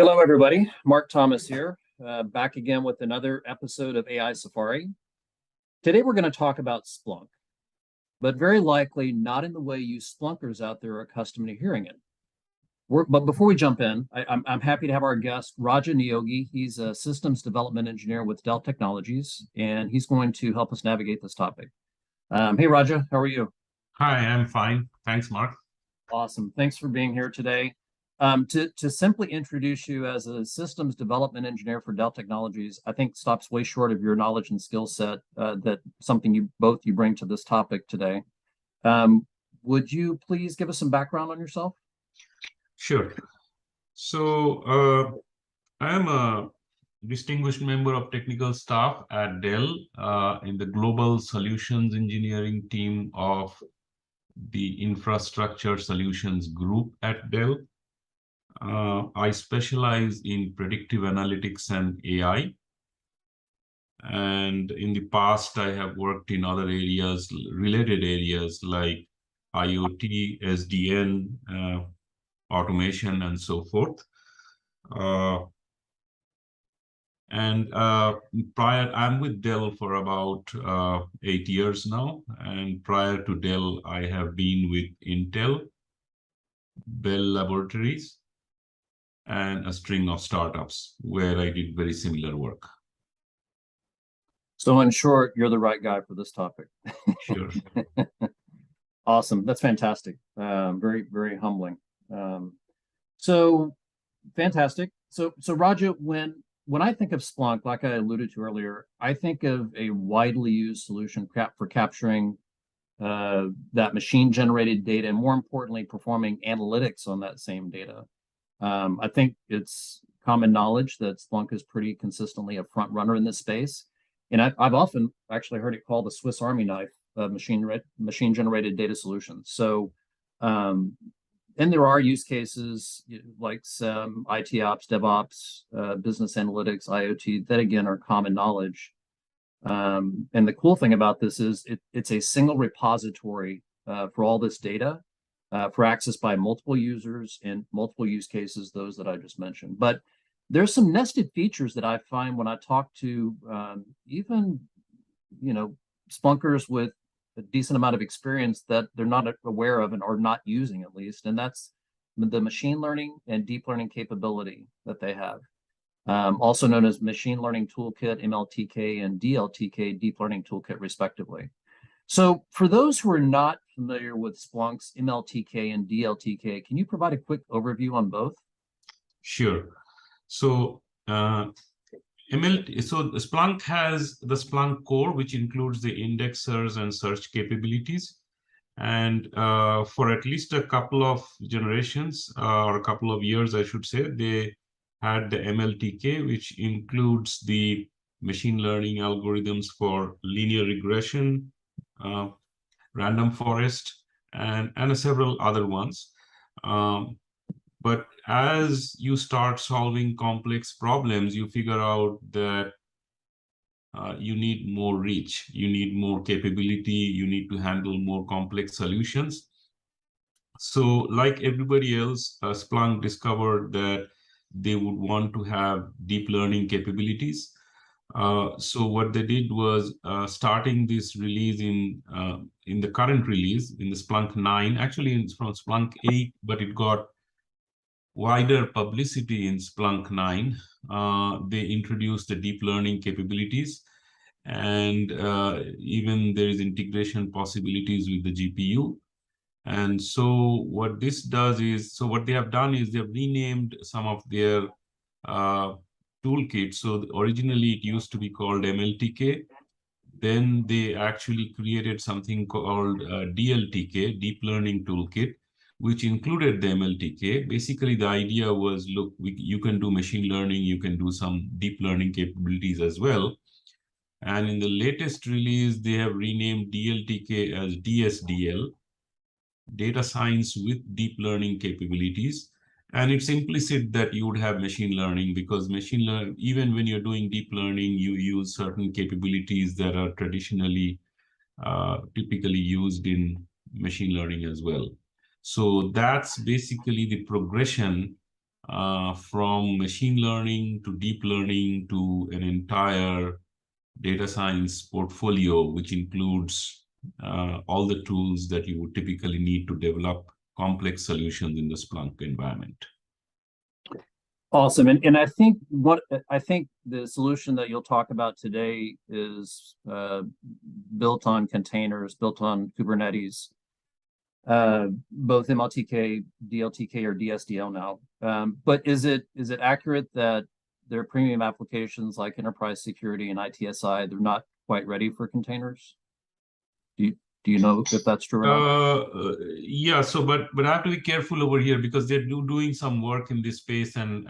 Hello, everybody. Mark Thomas here, back again with another episode of AI Safari. Today, we're going to talk about Splunk, but very likely not in the way you Splunkers out there are accustomed to hearing it. But before we jump in, I'm happy to have our guest, Raja Neogi. He's a systems development engineer with Dell Technologies, and he's going to help us navigate this topic. Hey, Raja, how are you? Hi, I'm fine. Thanks, Mark. Awesome. Thanks for being here today. To simply introduce you as a systems development engineer for Dell Technologies, I think stops way short of your knowledge and skill set that something you bring to this topic today. Would you please give us some background on yourself? Sure. So, I am a distinguished member of technical staff at Dell in the Global Solutions Engineering team of the Infrastructure Solutions Group at Dell. I specialize in predictive analytics and AI. And in the past, I have worked in other areas, related areas like IoT, SDN, automation, and so forth. I'm with Dell for about 8 years now. And prior to Dell, I have been with Intel, Bell Laboratories, and a string of startups where I did very similar work. So in short, you're the right guy for this topic. Sure. Awesome. That's fantastic. Very, very humbling. So fantastic. So Raja, when I think of Splunk, like I alluded to earlier, I think of a widely used solution for capturing that machine-generated data, and more importantly, performing analytics on that same data. I think it's common knowledge that Splunk is pretty consistently a front runner in this space. And I've often actually heard it called the Swiss Army knife of machine-generated data solutions. So, and there are use cases like some ITOps, DevOps, business analytics, IoT, that again are common knowledge. And the cool thing about this is it's a single repository for all this data for access by multiple users in multiple use cases, those that I just mentioned. But there's some nested features that I find when I talk to even, Splunkers with a decent amount of experience that they're not aware of and are not using at least. And that's the machine learning and deep learning capability that they have. Also known as Machine Learning Toolkit, MLTK, and DLTK, Deep Learning Toolkit, respectively. So for those who are not familiar with Splunk's MLTK and DLTK, can you provide a quick overview on both? Sure. So Splunk has the Splunk core, which includes the indexers and search capabilities. And for at least a couple of generations, or a couple of years, I should say, they had the MLTK, which includes the machine learning algorithms for linear regression, random forest, and several other ones. But as you start solving complex problems, you figure out that you need more reach, you need more capability, you need to handle more complex solutions. So like everybody else, Splunk discovered that they would want to have deep learning capabilities. So what they did was starting this release in the current release, in the Splunk 9, actually it's from Splunk 8, but it got wider publicity in Splunk 9. They introduced the deep learning capabilities, and even there is integration possibilities with the GPU. And so what this does is, so what they have done is they've renamed some of their toolkits. So originally it used to be called MLTK. Then they actually created something called DLTK, Deep Learning Toolkit, which included the MLTK. Basically, the idea was, look, you can do machine learning, you can do some deep learning capabilities as well. And in the latest release, they have renamed DLTK as DSDL, Data Science with Deep Learning Capabilities. And it's implicit that you would have machine learning, because machine learning, even when you're doing deep learning, you use certain capabilities that are traditionally typically used in machine learning as well. So that's basically the progression from machine learning to deep learning to an entire data science portfolio, which includes all the tools that you would typically need to develop complex solutions in the Splunk environment. Awesome. And I think the solution that you'll talk about today is built on containers, built on Kubernetes, both MLTK, DLTK, or DSDL now. But is it accurate that there are premium applications like enterprise security and ITSI, they're not quite ready for containers? Do you know if that's true or not? Yeah, so but I have to be careful over here because they're doing some work in this space and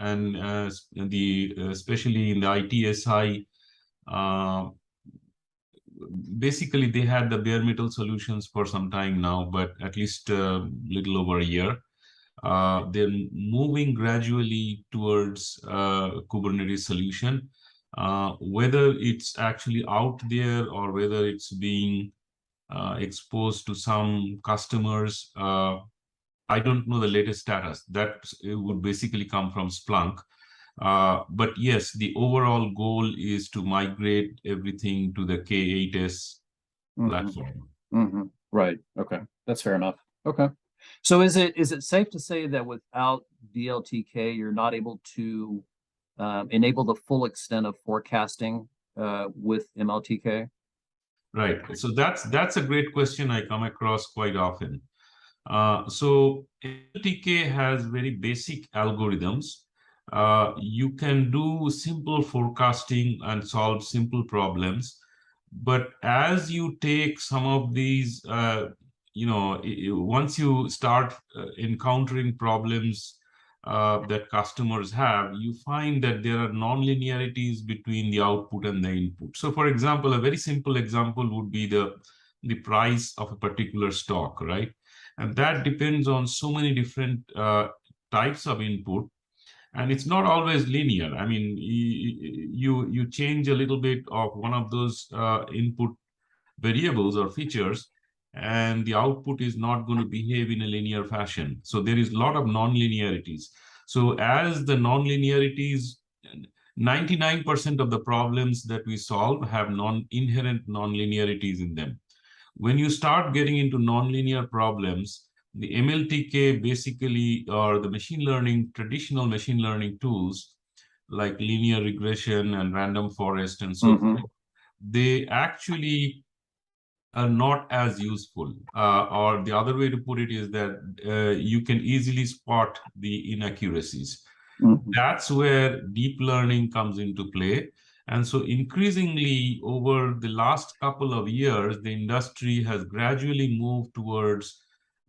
especially in the ITSI, basically they had the bare metal solutions for some time now, but at least a little over a year. They're moving gradually towards Kubernetes solution. Whether it's actually out there or whether it's being exposed to some customers, I don't know the latest status. That would basically come from Splunk. But yes, the overall goal is to migrate everything to the K8s platform. Mm-hmm. Right. Okay. That's fair enough. Okay. So is it safe to say that without DLTK, you're not able to enable the full extent of forecasting with MLTK? Right. So that's a great question I come across quite often. So MLTK has very basic algorithms. You can do simple forecasting and solve simple problems. But as you take some of these, once you start encountering problems that customers have, you find that there are non-linearities between the output and the input. So for example, a very simple example would be the price of a particular stock, right? And that depends on so many different types of input. And it's not always linear. I mean, you change a little bit of one of those input variables or features, and the output is not going to behave in a linear fashion. So there is a lot of non-linearities. So as the non-linearities, 99% of the problems that we solve have inherent non-linearities in them. When you start getting into nonlinear problems, the MLTK basically, or the traditional machine learning tools like linear regression and random forest and so forth, they actually are not as useful. Or the other way to put it is that you can easily spot the inaccuracies. That's where deep learning comes into play. And so increasingly over the last couple of years, the industry has gradually moved towards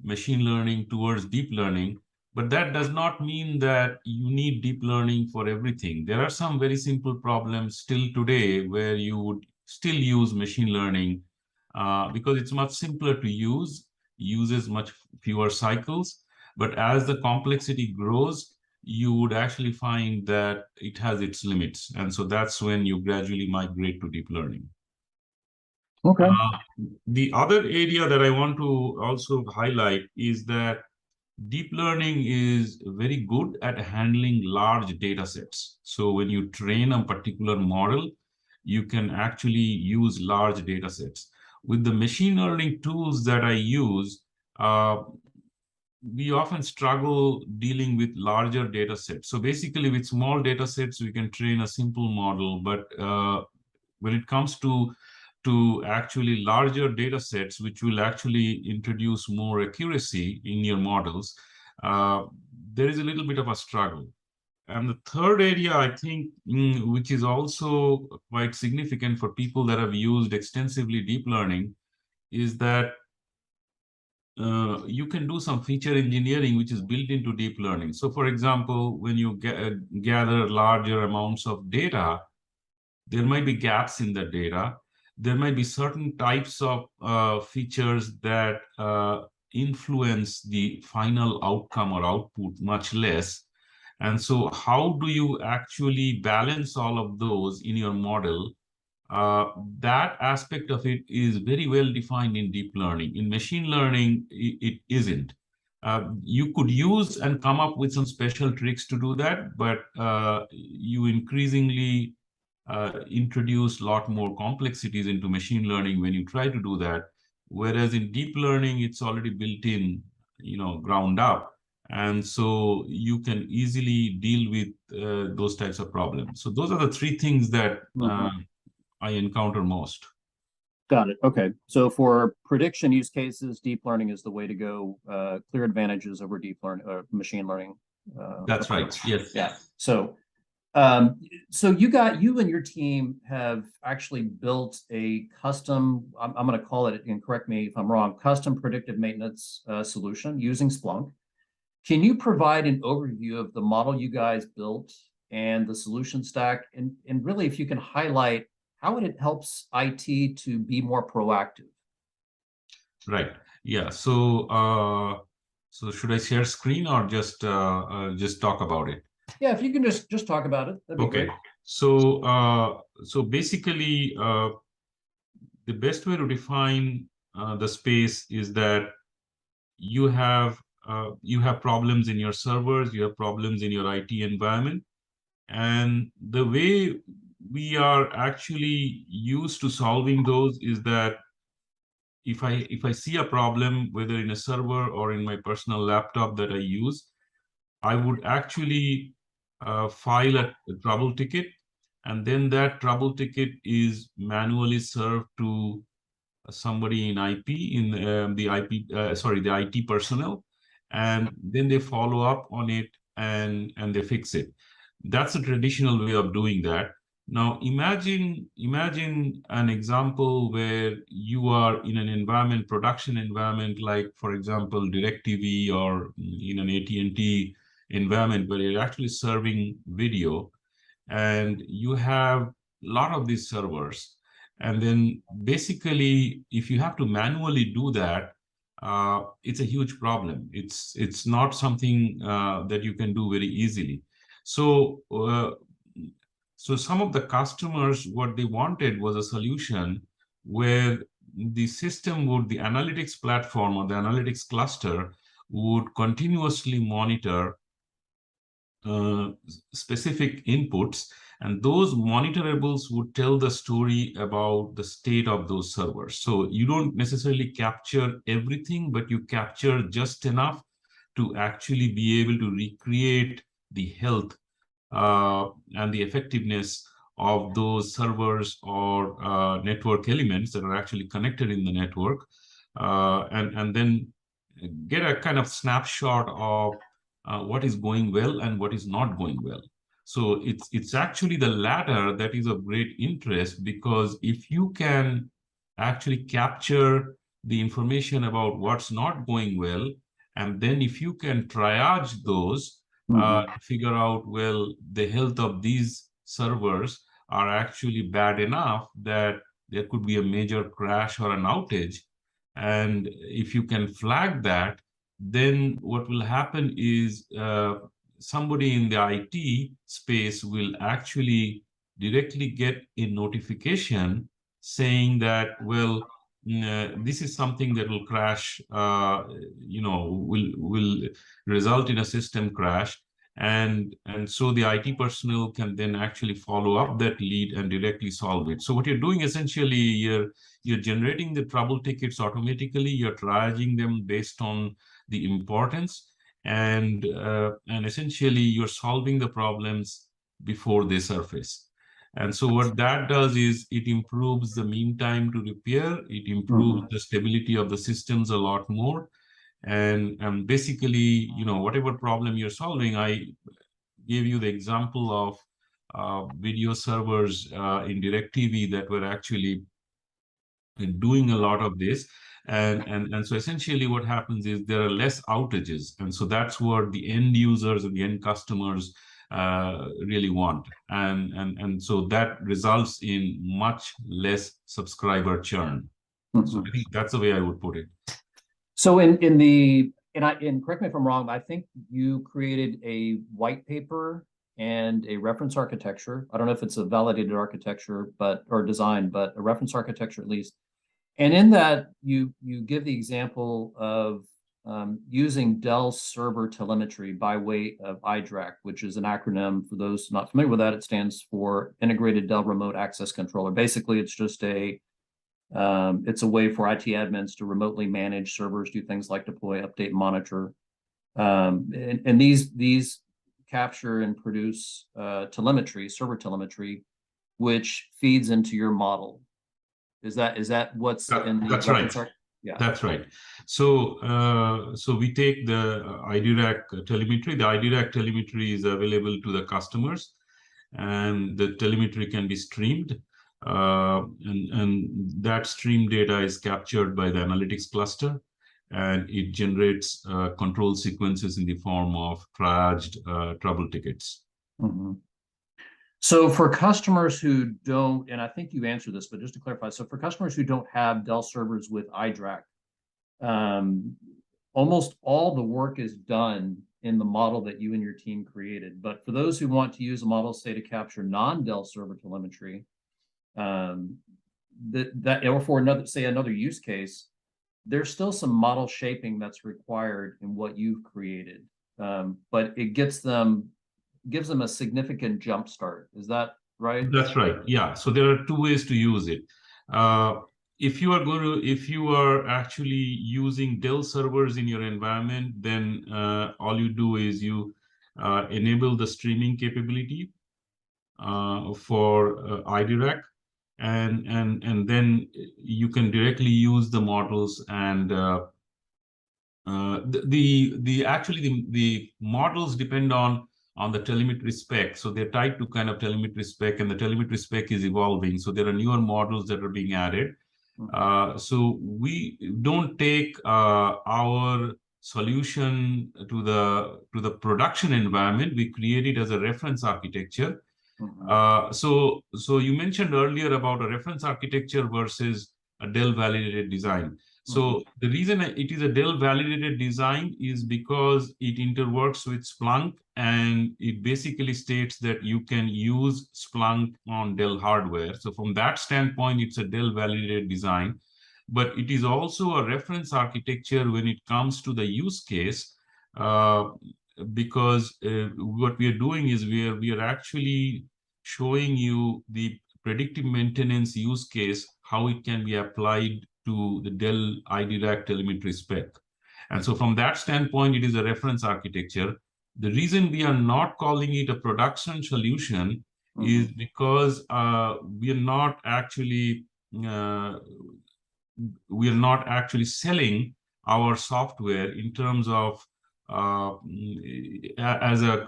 machine learning, towards deep learning. But that does not mean that you need deep learning for everything. There are some very simple problems still today where you would still use machine learning because it's much simpler to use, uses much fewer cycles. But as the complexity grows, you would actually find that it has its limits. And so that's when you gradually migrate to deep learning. Okay. The other area that I want to also highlight is that deep learning is very good at handling large data sets. So when you train a particular model, you can actually use large data sets. With the machine learning tools that I use, we often struggle dealing with larger data sets. So basically with small data sets, we can train a simple model, but when it comes to actually larger data sets, which will actually introduce more accuracy in your models, there is a little bit of a struggle. And the third area, I think, which is also quite significant for people that have used extensively deep learning, is that you can do some feature engineering, which is built into deep learning. So for example, when you gather larger amounts of data, there might be gaps in the data. There might be certain types of features that influence the final outcome or output much less. And so how do you actually balance all of those in your model? That aspect of it is very well defined in deep learning. In machine learning, it isn't. You could use and come up with some special tricks to do that, but you increasingly introduce a lot more complexities into machine learning when you try to do that. Whereas in deep learning, it's already built in, ground up. And so you can easily deal with those types of problems. So those are the three things that I encounter most. Got it. Okay. So for prediction use cases, deep learning is the way to go. Clear advantages over deep learning, machine learning. That's right. Yes. Yeah. So you and your team have actually built a custom, I'm going to call it, and correct me if I'm wrong, custom predictive maintenance solution using Splunk. Can you provide an overview of the model you guys built and the solution stack? And really, if you can highlight how it helps IT to be more proactive. Right. Yeah. So should I share screen or just talk about it? Yeah, if you can just talk about it, that'd be Okay. great. So basically, the best way to define the space is that you have problems in your servers, you have problems in your IT environment, and the way we are actually used to solving those is that if I see a problem, whether in a server or in my personal laptop that I use, I would actually file a trouble ticket, and then that trouble ticket is manually served to somebody in IP, in the IT personnel, and then they follow up on it and they fix it. That's a traditional way of doing that. Now imagine an example where you are in an environment, production environment, like for example DirecTV, or in an AT&T environment where you're actually serving video, and you have a lot of these servers. And then basically, if you have to manually do that, it's a huge problem. It's not something that you can do very easily. So some of the customers, what they wanted was a solution where the system would, the analytics platform or the analytics cluster would continuously monitor specific inputs, and those monitorables would tell the story about the state of those servers. So you don't necessarily capture everything, but you capture just enough to actually be able to recreate the health and the effectiveness of those servers or network elements that are actually connected in the network, and then get a kind of snapshot of what is going well and what is not going well. So it's actually the latter that is of great interest, because if you can actually capture the information about what's not going well, and then if you can triage those, figure out, well, the health of these servers are actually bad enough that there could be a major crash or an outage. And if you can flag that, then what will happen is somebody in the IT space will actually directly get a notification saying that, well, this is something that will crash, will result in a system crash. And so the IT personnel can then actually follow up that lead and directly solve it. So what you're doing essentially, you're generating the trouble tickets automatically, you're triaging them based on the importance, and essentially you're solving the problems before they surface. And so what that does is it improves the mean time to repair, it improves the stability of the systems a lot more. And basically, whatever problem you're solving, I gave you the example of video servers in DirecTV that were actually doing a lot of this. And so essentially what happens is there are less outages. And so that's what the end users and the end customers really want. And so that results in much less subscriber churn. So I think that's the way I would put it. So and correct me if I'm wrong, I think you created a white paper and a reference architecture. I don't know if it's a validated architecture, or design, but a reference architecture at least. And in that, you give the example of using Dell server telemetry by way of IDRAC, which is an acronym. For those not familiar with that, it stands for Integrated Dell Remote Access Controller. Basically, it's just it's a way for IT admins to remotely manage servers, do things like deploy, update, monitor. And these capture and produce telemetry, server telemetry, which feeds into your model. Is that what's in the That's right. Yeah. That's right. So, so we take the IDRAC telemetry. The IDRAC telemetry is available to the customers, and the telemetry can be streamed. And that stream data is captured by the analytics cluster, and it generates control sequences in the form of triaged trouble tickets. Mm-hmm. So for customers who don't, and I think you answered this, but just to clarify, so for customers who don't have Dell servers with IDRAC, almost all the work is done in the model that you and your team created. But for those who want to use a model, say, to capture non-Dell server telemetry, or for another use case, there's still some model shaping that's required in what you've created. But it gives them a significant jump start. Is that right? That's right. Yeah. So there are two ways to use it. If you are actually using Dell servers in your environment, then all you do is you enable the streaming capability for IDRAC, and then you can directly use the models, and the models depend on the telemetry spec. So they're tied to kind of telemetry spec, and the telemetry spec is evolving. So there are newer models that are being added. So we don't take our solution to the production environment. We create it as a reference architecture. So you mentioned earlier about a reference architecture versus a Dell validated design. So the reason it is a Dell validated design is because it interworks with Splunk, and it basically states that you can use Splunk on Dell hardware. So from that standpoint, it's a Dell validated design. But it is also a reference architecture when it comes to the use case, because what we are doing is we are actually showing you the predictive maintenance use case, how it can be applied to the Dell IDRAC telemetry spec. And so from that standpoint, it is a reference architecture. The reason we are not calling it a production solution is because we are not actually selling our software in terms of as a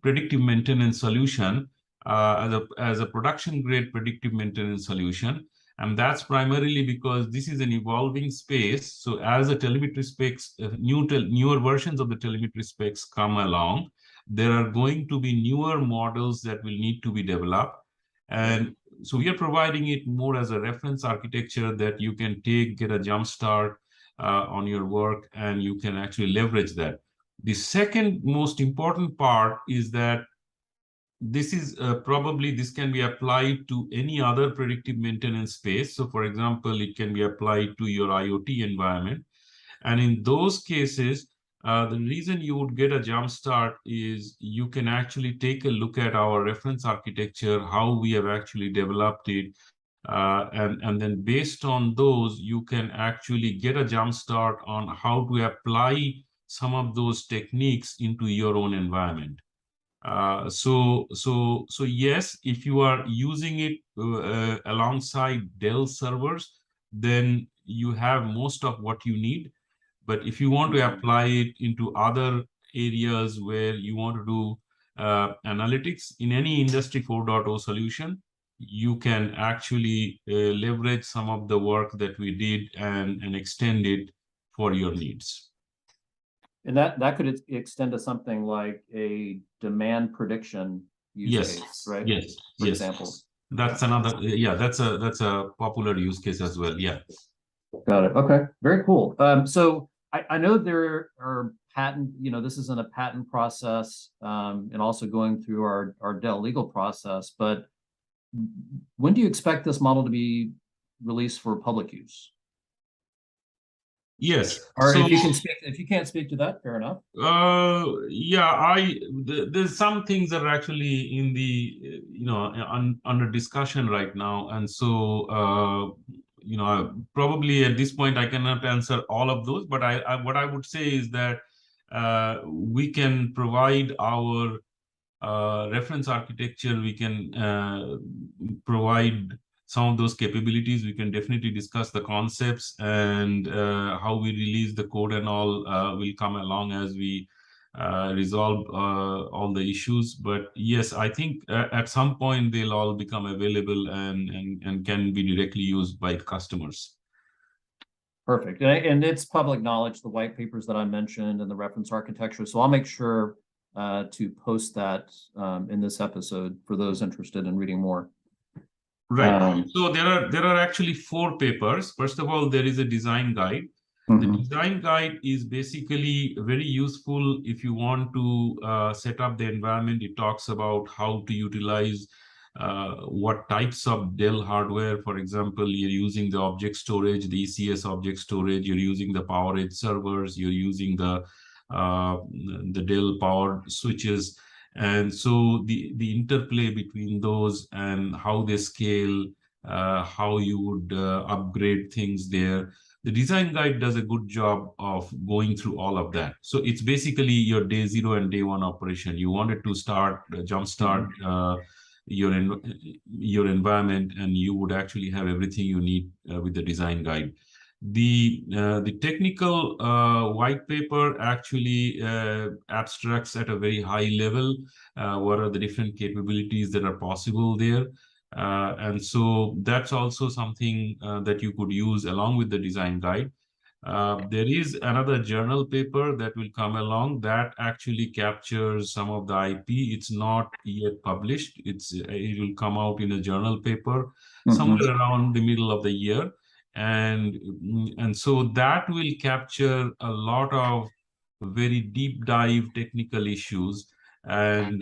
predictive maintenance solution, as a production grade predictive maintenance solution. And that's primarily because this is an evolving space. So as the telemetry specs, newer versions of the telemetry specs come along, there are going to be newer models that will need to be developed. And so we are providing it more as a reference architecture that you can get a jump start on your work, and you can actually leverage that. The second most important part is that this is this can be applied to any other predictive maintenance space. So for example, it can be applied to your IoT environment. And in those cases, the reason you would get a jump start is you can actually take a look at our reference architecture, how we have actually developed it. And then based on those, you can actually get a jump start on how to apply some of those techniques into your own environment. So yes, if you are using it alongside Dell servers, then you have most of what you need. But if you want to apply it into other areas where you want to do analytics in any Industry 4.0 solution, you can actually leverage some of the work that we did and extend it for your needs. And that could extend to something like a demand prediction use case, right? Yes. For example. That's another, that's a popular use case as well. Yeah. Got it. Okay. Very cool. So I know there are this is in a patent process, and also going through our Dell legal process, but when do you expect this model to be released for public use? Yes. Or So, if you can't speak to that, fair enough. yeah, there's some things that are actually in the, under discussion right now. And so, probably at this point, I cannot answer all of those, but what I would say is that we can provide our reference architecture, we can provide some of those capabilities. We can definitely discuss the concepts, and how we release the code and all will come along as we resolve all the issues. But yes, I think at some point they'll all become available and can be directly used by customers. Perfect. And it's public knowledge, the white papers that I mentioned and the reference architecture. So I'll make sure to post that in this episode for those interested in reading more. Right. So there are actually 4 papers. First of all, there is a design guide. The design guide is basically very useful if you want to set up the environment. It talks about how to utilize what types of Dell hardware. For example, you're using the object storage, the ECS object storage, you're using the PowerEdge servers, you're using the Dell powered switches. And so the interplay between those and how they scale, how you would upgrade things there. The design guide does a good job of going through all of that. So it's basically your day 0 and day 1 operation. You wanted to jumpstart your environment, and you would actually have everything you need with the design guide. The technical white paper actually abstracts at a very high level what are the different capabilities that are possible there. And so that's also something that you could use along with the design guide. There is another journal paper that will come along that actually captures some of the IP. It's not yet published. It will come out in a journal paper somewhere around the middle of the year. And so that will capture a lot of very deep dive technical issues. And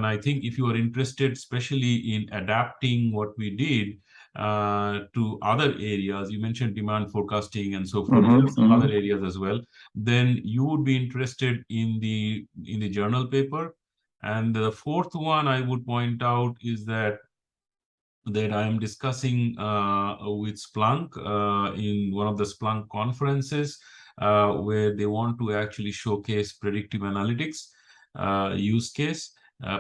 I think if you are interested, especially in adapting what we did to other areas, you mentioned demand forecasting and so forth, there are some other areas as well, then you would be interested in the journal paper. And the 4th one I would point out is that I am discussing with Splunk in one of the Splunk conferences, where they want to actually showcase predictive analytics use case,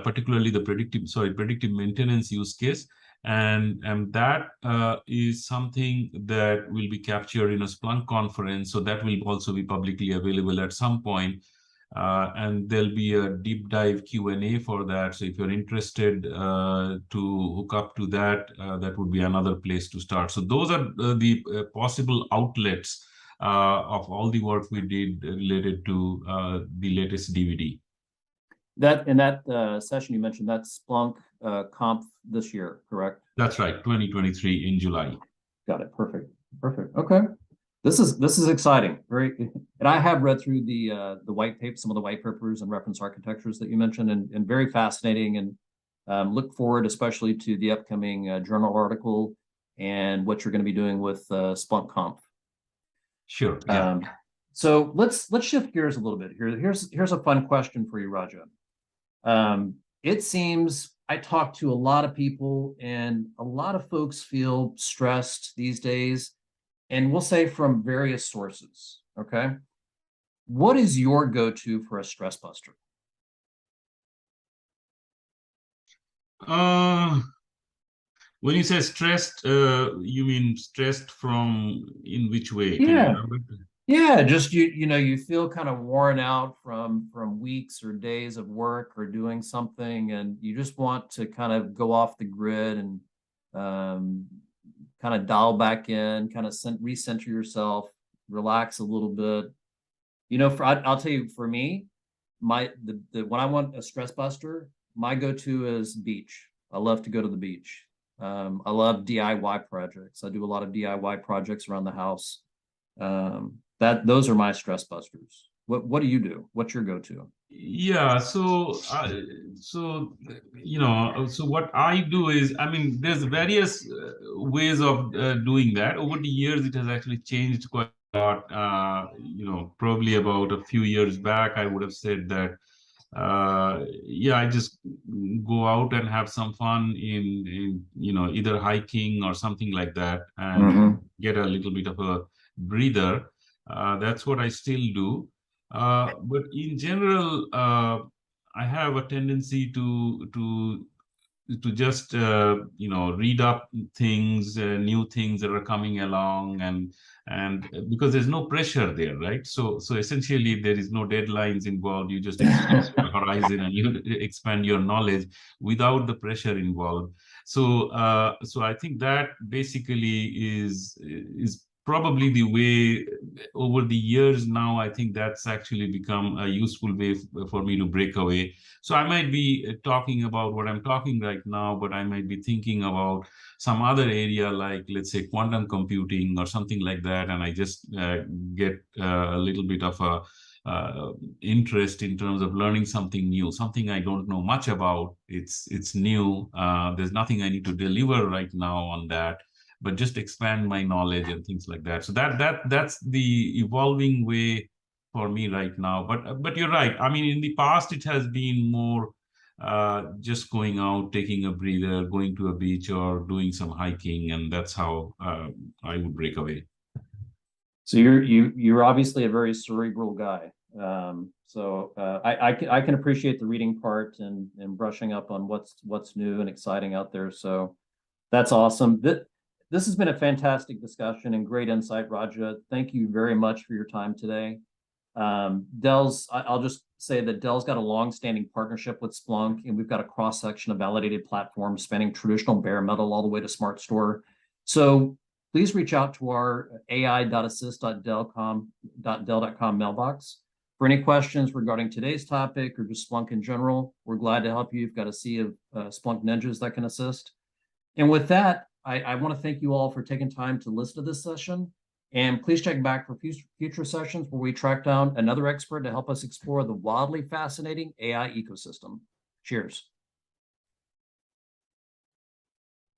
particularly the predictive maintenance use case. And that is something that will be captured in a Splunk conference. So that will also be publicly available at some point. And there'll be a deep dive Q&A for that. So if you're interested to hook up to that, that would be another place to start. So those are the possible outlets of all the work we did related to the latest DVD. That in that session you mentioned, that's Splunk Conf this year, correct? That's right, 2023 in July. Got it. Perfect. Okay. This is exciting. And I have read through the white paper, some of the white papers and reference architectures that you mentioned, and very fascinating. And look forward, especially to the upcoming journal article and what you're going to be doing with Splunk Conf. Sure. Yeah. So let's shift gears a little bit here. Here's a fun question for you, Raja. It seems I talk to a lot of people, and a lot of folks feel stressed these days. And we'll say from various sources, okay? What is your go-to for a stress buster? When you say stressed, you mean stressed from in which way? Yeah, just you feel kind of worn out from weeks or days of work or doing something, and you just want to kind of go off the grid and kind of dial back in, kind of recenter yourself, relax a little bit. I'll tell you, for me, when I want a stress buster, my go-to is beach. I love to go to the beach. I love DIY projects. I do a lot of DIY projects around the house. Those are my stress busters. What do you do? What's your go-to? Yeah, so what I do is, I mean, there's various ways of doing that. Over the years, it has actually changed quite probably about a few years back, I would have said that, yeah, I just go out and have some fun in either hiking or something like that, and get a little bit of a breather. That's what I still do. But in general, I have a tendency to just read up things, new things that are coming along, and because there's no pressure there, right? So essentially there is no deadlines involved. You just expand your horizon and you expand your knowledge without the pressure involved. So I think that basically is probably the way over the years. Now I think that's actually become a useful way for me to break away. So I might be talking about what I'm talking right now, but I might be thinking about some other area, like let's say quantum computing or something like that, and I just get a little bit of a interest in terms of learning something new, something I don't know much about. It's new. There's nothing I need to deliver right now on that, but just expand my knowledge and things like that. So that's the evolving way for me right now. But you're right. I mean, in the past, it has been more just going out, taking a breather, going to a beach or doing some hiking, and that's how I would break away. So you're obviously a very cerebral guy. I can appreciate the reading part and brushing up on what's new and exciting out there. So that's awesome. This has been a fantastic discussion and great insight, Raja. Thank you very much for your time today. I'll just say that Dell's got a long-standing partnership with Splunk, and we've got a cross-section of validated platforms spanning traditional bare metal all the way to smart store. So please reach out to our ai.assist.dell.com mailbox for any questions regarding today's topic or just Splunk in general. We're glad to help you. You've got a sea of Splunk ninjas that can assist. And with that, I want to thank you all for taking time to listen to this session. And please check back for future sessions where we track down another expert to help us explore the wildly fascinating AI ecosystem. Cheers.